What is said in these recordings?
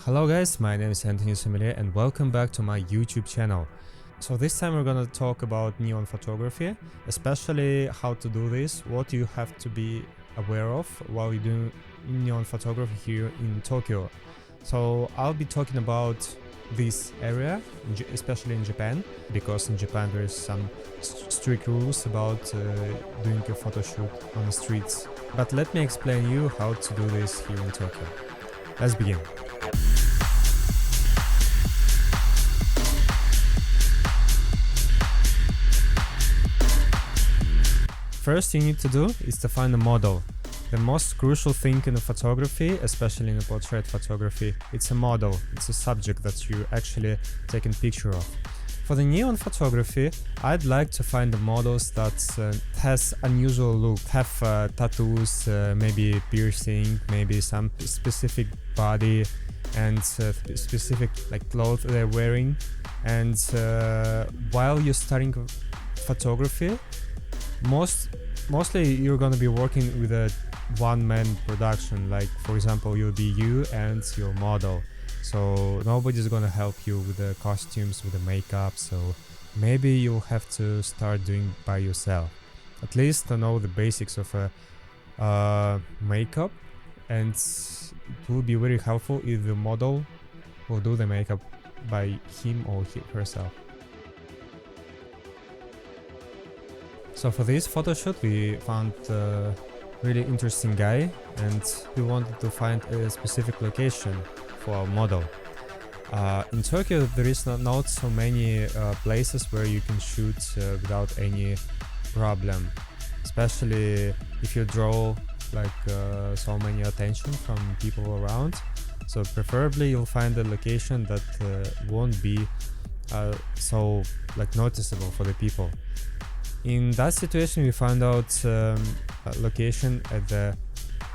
Hello guys, my name is Anthony Sommelier and welcome back to my YouTube channel. So this time we're gonna talk about neon photography, especially how to do this, what you have to be aware of while you're doing neon photography here in Tokyo. So I'll be talking about this area, especially in Japan, because in Japan there is some strict rules about doing a photo shoot on the streets. But let me explain you how to do this here in Tokyo. Let's begin. First thing you need to do is to find a model. The most crucial thing in the photography, especially in the portrait photography, it's a model, it's a subject that you actually taking picture of. For the neon photography, I'd like to find the models that has unusual look, have tattoos, maybe piercing, maybe some specific body and specific clothes they're wearing. And while you're starting photography, mostly you're gonna be working with a one-man production, like for example you'll be you and your model, so nobody's gonna help you with the costumes, with the makeup, so maybe you'll have to start doing by yourself, at least to know the basics of makeup, and it will be very helpful if the model will do the makeup by him or herself. So for this photo shoot we found a really interesting guy and we wanted to find a specific location for our model. In Tokyo there is not so many places where you can shoot without any problem, especially if you draw so many attention from people around. So preferably you'll find a location that won't be so noticeable for the people. In that situation we found out a location at the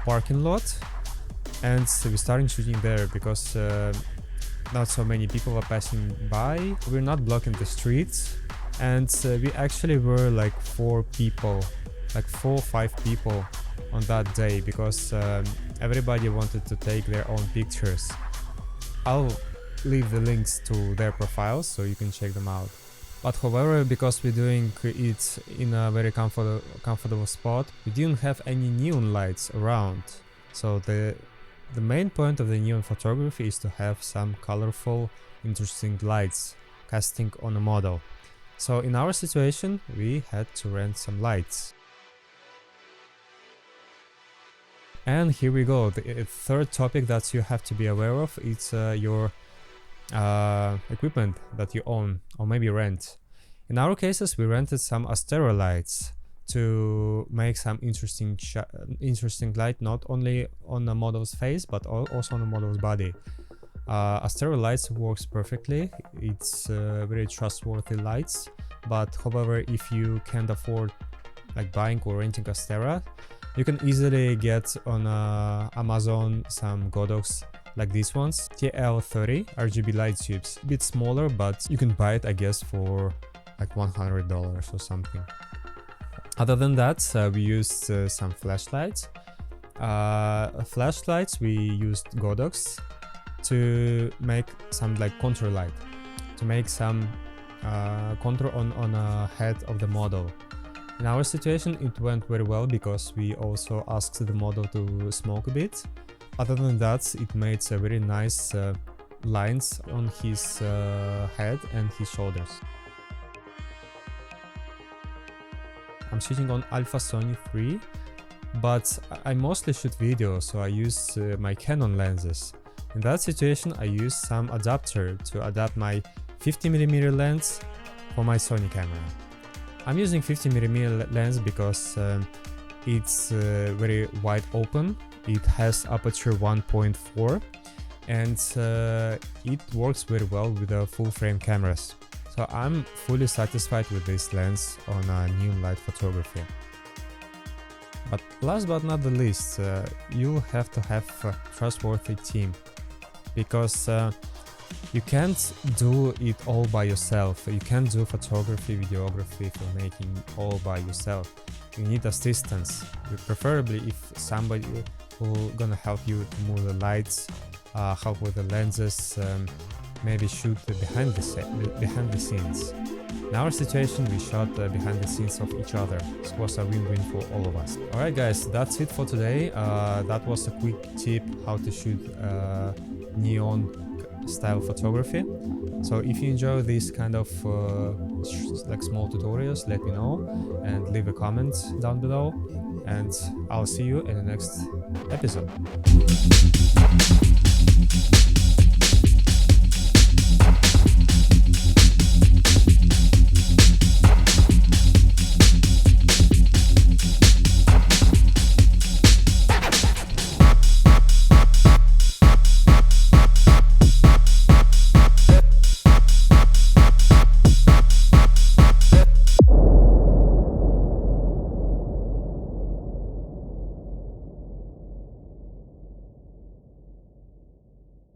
parking lot and we're starting shooting there because not so many people are passing by. We're not blocking the streets and we actually were four or five people on that day because everybody wanted to take their own pictures. I'll leave the links to their profiles so you can check them out. But however, because we're doing it in a very comfortable spot, we didn't have any neon lights around. So the main point of the neon photography is to have some colorful, interesting lights casting on a model. So in our situation, we had to rent some lights. And here we go. The third topic that you have to be aware of is your equipment that you own or maybe rent. In our cases we rented some Astero lights to make some interesting light, not only on the model's face but also on the model's body. Astero lights works perfectly, it's very trustworthy lights, but however if you can't afford buying or renting Astera, you can easily get on Amazon some Godox like these ones, TL30 RGB light tubes. A bit smaller, but you can buy it I guess for $100 or something. Other than that, we used some flashlights. We used Godox to make some contour light, to make some contour on a head of the model. In our situation it went very well because we also asked the model to smoke a bit. Other than that, it made a very nice lines on his head and his shoulders. I'm shooting on Alpha Sony 3, but I mostly shoot video, so I use my Canon lenses. In that situation I use some adapter to adapt my 50mm lens for my Sony camera. I'm using 50mm lens because it's very wide open. It has aperture 1.4 and it works very well with the full frame cameras. So I'm fully satisfied with this lens on neon light photography. But last but not the least, you have to have a trustworthy team, because you can't do it all by yourself. You can't do photography, videography, filmmaking all by yourself. You need assistance, preferably if somebody who gonna help you to move the lights help with the lenses, maybe shoot behind the scenes. In our situation, we shot behind the scenes of each other. It was a win-win for all of us. Alright guys, that's it for today. That was a quick tip how to shoot neon style photography. So if you enjoy these kind of like small tutorials, let me know and leave a comment down below, and I'll see you in the next episode.